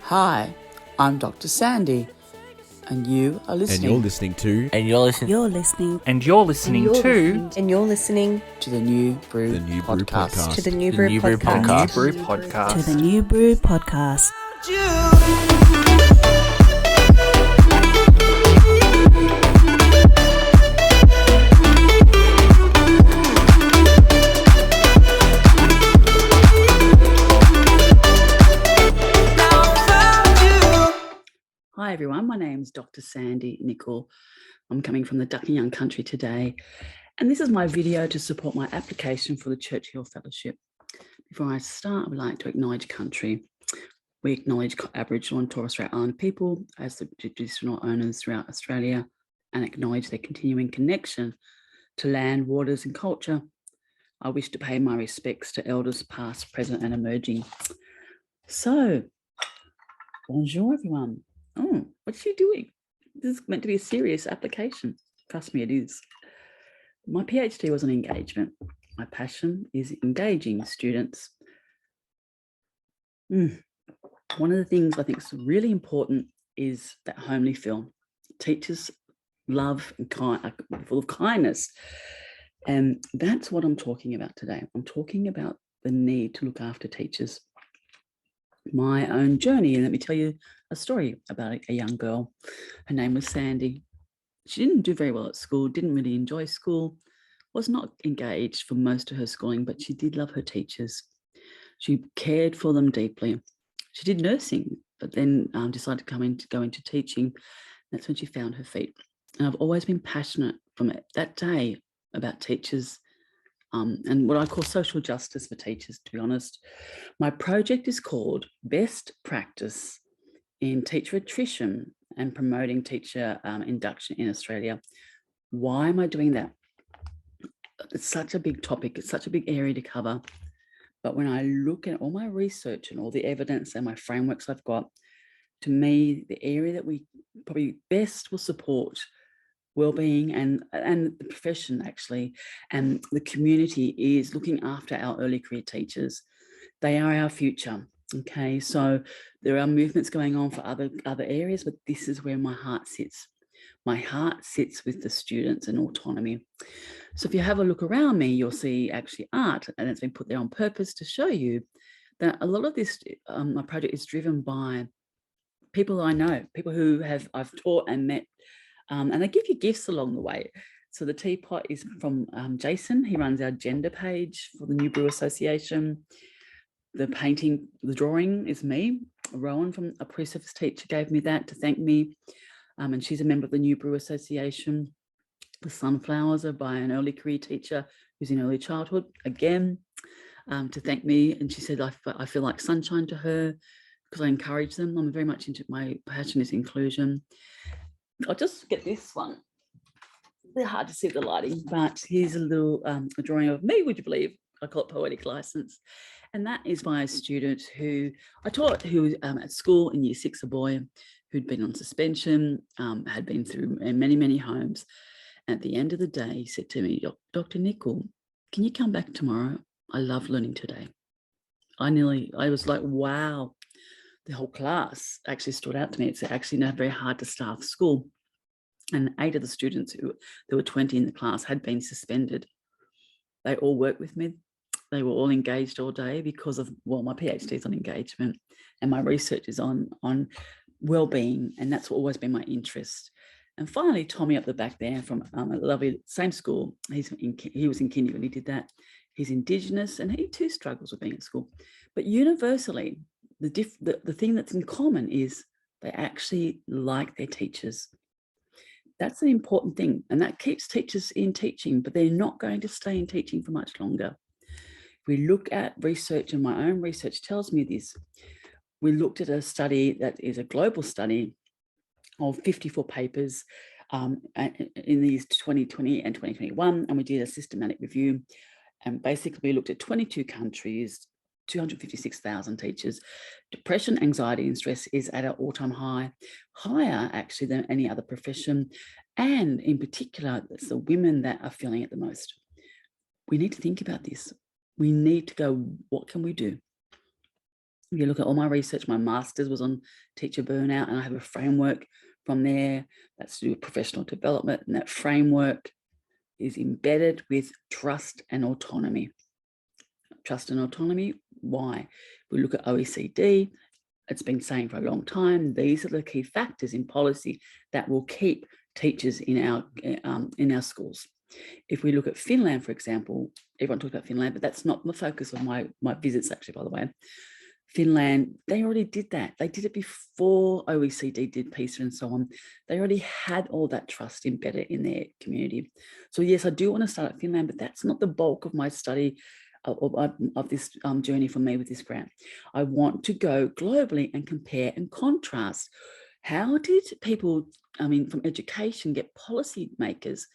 Hi, I'm Dr. Sandy, and you are listening. And you're listening to. And you're listening. You're listening. And you're listening to. And you're listening to the New Brew The New Brew Podcast. to the New The Brew New Brew Podcast. Podcast. New Brew Podcast. To the New Brew Podcast. Hi everyone, my name is Dr. Sandy Nicoll. I'm coming from the Duck and Young country today, and this is my video to support my application for the Churchill Fellowship. Before I start, I would like to acknowledge country. We acknowledge Aboriginal and Torres Strait Islander people as the traditional owners throughout Australia and acknowledge their continuing connection to land, waters and culture. I wish to pay my respects to elders past, present and emerging. So, bonjour everyone. Oh, what's she doing? This is meant to be a serious application. Trust me, it is. My PhD was on engagement. My passion is engaging students. One of the things I think is really important is that homely feel. Teachers love and full of kindness. And that's what I'm talking about today. I'm talking about the need to look after teachers. My own journey, and let me tell you a story about a young girl. Her name was Sandy. She didn't do very well at school, didn't really enjoy school, was not engaged for most of her schooling, but she did love her teachers. She cared for them deeply. She did nursing, but then decided to go into teaching. That's when she found her feet. And I've always been passionate from that day about teachers and what I call social justice for teachers, to be honest. My project is called Best Practice in Teacher Attrition and Promoting Teacher Induction in Australia. Why am I doing that? It's such a big topic. It's such a big area to cover. But when I look at all my research and all the evidence and my frameworks I've got, to me, the area that we probably best will support well-being and the profession actually and the community is looking after our early career teachers. They are our future. Okay, so there are movements going on for other areas, but this is where my heart sits. My heart sits with the students and autonomy. So if you have a look around me, you'll see actually art, and it's been put there on purpose to show you that a lot of this, my project is driven by people I know, people who I've taught and met. And they give you gifts along the way. So the teapot is from Jason. He runs our gender page for the New Brew Association. The painting, the drawing is me. Rowan from a pre-service teacher gave me that to thank me. And she's a member of the New Brew Association. The sunflowers are by an early career teacher who's in early childhood, again, to thank me. And she said, I feel like sunshine to her because I encourage them. I'm very much into my passion is inclusion. I'll just get this one. It's a bit hard to see the lighting, but here's a little a drawing of me, would you believe? I call it Poetic License. And that is by a student who I taught, who was at school in year 6, a boy who'd been on suspension, had been through many, many homes. And at the end of the day, he said to me, Dr. Nicoll, can you come back tomorrow? I love learning today. I was like, wow. The whole class actually stood out to me. It's actually not very hard to staff school. And 8 of the students there were 20 in the class had been suspended. They all worked with me. They were all engaged all day because of, well, my PhD is on engagement and my research is on well-being. And that's always been my interest. And finally, Tommy up the back there from a lovely, same school. He was in kindy when he did that. He's Indigenous and he too struggles with being at school. But universally, the thing that's in common is they actually like their teachers. That's an important thing, and that keeps teachers in teaching, but they're not going to stay in teaching for much longer. If we look at research, and my own research tells me this, we looked at a study that is a global study of 54 papers in these 2020 and 2021, and we did a systematic review, and basically we looked at 22 countries, 256,000 teachers. Depression, anxiety and stress is at an all-time high, higher actually than any other profession. And in particular, it's the women that are feeling it the most. We need to think about this. We need to go, what can we do? If you look at all my research, my master's was on teacher burnout, and I have a framework from there that's to do with professional development, and that framework is embedded with trust and autonomy. Trust and autonomy, why? If we look at OECD, it's been saying for a long time, these are the key factors in policy that will keep teachers in our schools. If we look at Finland, for example, everyone talks about Finland, but that's not the focus of my visits, actually, by the way. Finland, they already did that. They did it before OECD did PISA and so on. They already had all that trust embedded in their community. So yes, I do want to start at Finland, but that's not the bulk of my study of this journey for me with this grant. I want to go globally and compare and contrast. How did people, from education, get policymakers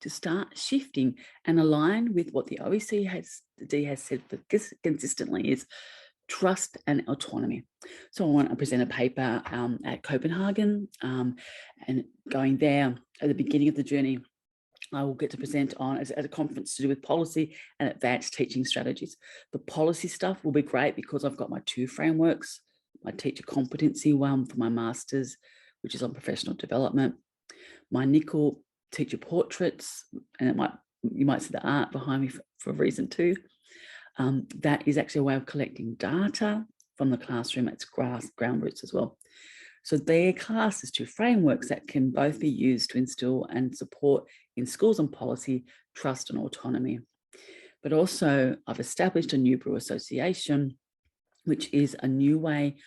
to start shifting and align with what the OECD has said consistently is trust and autonomy. So I want to present a paper at Copenhagen, and going there at the beginning of the journey, I will get to present on as a conference to do with policy and advanced teaching strategies. The policy stuff will be great because I've got my 2 frameworks, my teacher competency one for my master's, which is on professional development, my Nicoll teacher portraits, and you might see the art behind me for a reason too. That is actually a way of collecting data from the classroom. It's ground roots as well. So their class is 2 frameworks that can both be used to instill and support in schools and policy, trust and autonomy. But also I've established a New Brew Association, which is a new way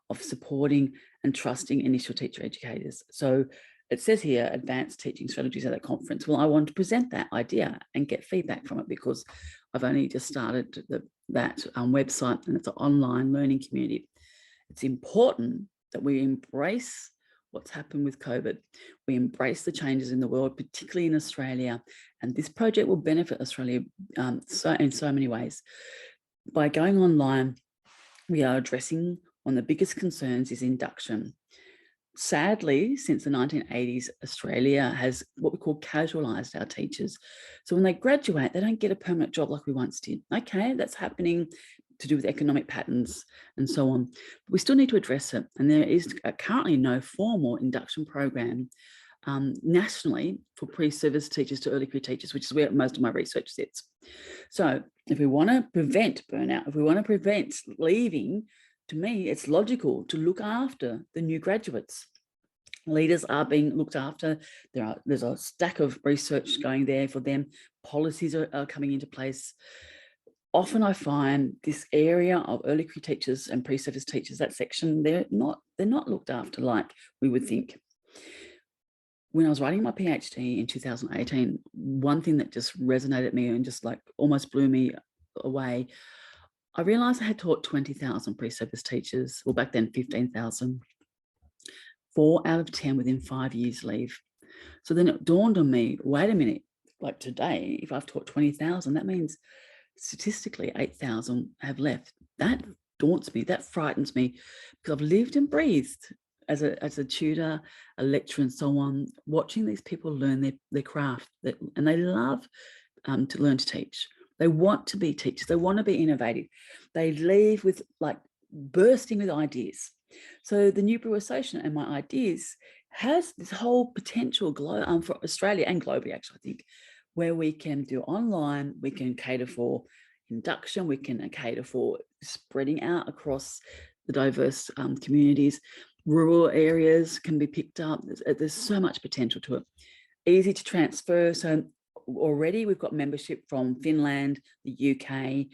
of supporting and trusting initial teacher educators. So it says here, advanced teaching strategies at that conference. Well, I want to present that idea and get feedback from it because I've only just started that website, and it's an online learning community. It's important that we embrace what's happened with COVID. We embrace the changes in the world, particularly in Australia, and this project will benefit Australia in so many ways. By going online, we are addressing one of the biggest concerns is induction. Sadly, since the 1980s, Australia has what we call casualised our teachers. So when they graduate, they don't get a permanent job like we once did. Okay, that's happening to do with economic patterns and so on. But we still need to address it. And there is currently no formal induction program nationally for pre-service teachers to early career teachers, which is where most of my research sits. So if we want to prevent burnout, if we want to prevent leaving, to me, it's logical to look after the new graduates. Leaders are being looked after. There's a stack of research going there for them. Policies are coming into place. Often I find this area of early career teachers and pre-service teachers, that section, they're not looked after like we would think. When I was writing my PhD in 2018, one thing that just resonated with me and just like almost blew me away, I realised I had taught 20,000 pre-service teachers, well back then 15,000. 4 out of 10 within 5 years leave. So then it dawned on me, wait a minute, like today, if I've taught 20,000, that means statistically 8,000 have left. That daunts me, that frightens me, because I've lived and breathed as a tutor, a lecturer and so on, watching these people learn their craft, and they love to learn to teach. They want to be teachers, they want to be innovative. They leave with like bursting with ideas. So the New Brew Association and my ideas has this whole potential for Australia and globally, actually, I think, where we can do online, we can cater for induction, we can cater for spreading out across the diverse communities. Rural areas can be picked up. There's so much potential to it. Easy to transfer. So already we've got membership from Finland, the UK,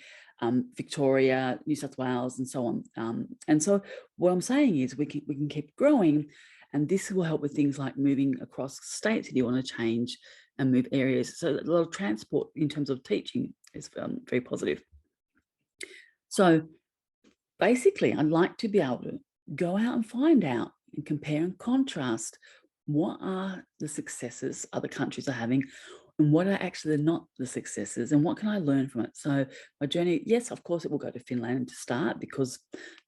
Victoria, New South Wales, and so on. And so what I'm saying is we can keep growing, and this will help with things like moving across states if you want to change and move areas. So a lot of transport in terms of teaching is very positive. So basically, I'd like to be able to go out and find out and compare and contrast what are the successes other countries are having and what are actually not the successes, and what can I learn from it? So my journey, yes, of course, it will go to Finland to start because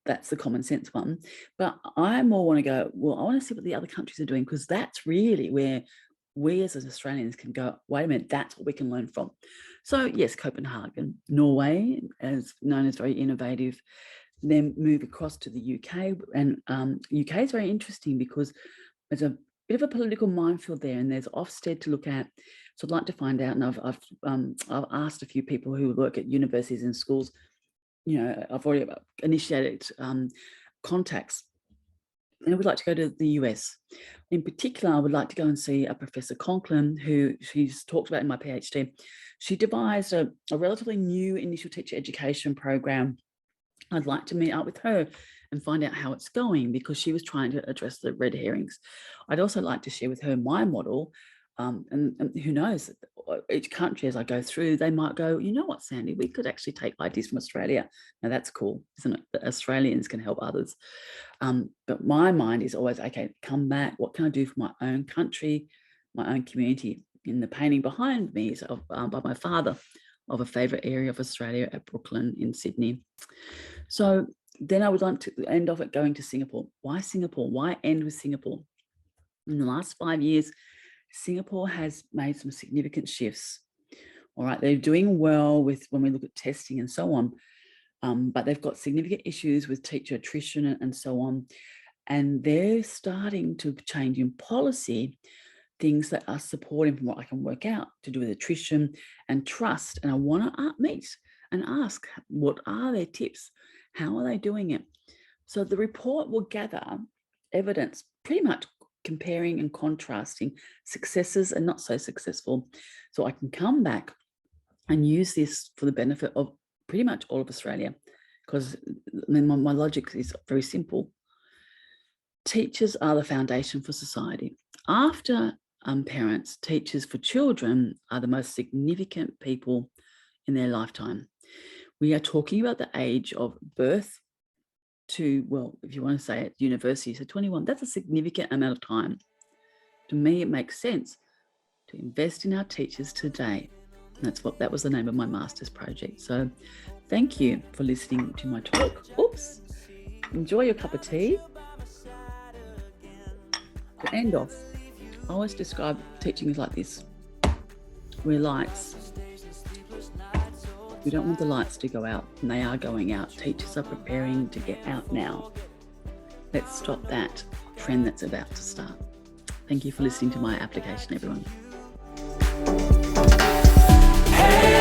that's the common sense one. But I more want to go, well, I want to see what the other countries are doing, because that's really where we as Australians can go, wait a minute, that's what we can learn from. So yes, Copenhagen, Norway, as known as very innovative. then move across to the UK. And UK is very interesting because there's a bit of a political minefield there, and there's Ofsted to look at. So I'd like to find out, and I've asked a few people who work at universities and schools. I've already initiated contacts, and I would like to go to the US. In particular, I would like to go and see a Professor Conklin, who she's talked about in my PhD. She devised a relatively new initial teacher education program. I'd like to meet up with her and find out how it's going, because she was trying to address the red herrings. I'd also like to share with her my model. And who knows, each country as I go through, they might go, you know what, Sandy, we could actually take ideas from Australia. Now that's cool, isn't it? The Australians can help others. But my mind is always, okay, come back. What can I do for my own country, my own community? In the painting behind me is by my father, of a favourite area of Australia at Brooklyn in Sydney. So then I would like to end off at going to Singapore. Why Singapore? Why end with Singapore? In the last 5 years, Singapore has made some significant shifts. All right, they're doing well with when we look at testing and so on, but they've got significant issues with teacher attrition and so on. And they're starting to change in policy things that are supporting, from what I can work out, to do with attrition and trust. And I want to meet and ask, what are their tips? How are they doing it? So the report will gather evidence, pretty much comparing and contrasting successes and not so successful. So I can come back and use this for the benefit of pretty much all of Australia, because my logic is very simple. Teachers are the foundation for society. After parents, teachers for children are the most significant people in their lifetime. We are talking about the age of birth to, well, if you want to say it, university, so 21, that's a significant amount of time. To me, it makes sense to invest in our teachers today. And that was the name of my master's project. So thank you for listening to my talk. Oops. Enjoy your cup of tea. To end off, I always describe teaching as like this. We're lights. We don't want the lights to go out, and they are going out. Teachers are preparing to get out now. Let's stop that trend that's about to start. Thank you for listening to my application, everyone. Hey.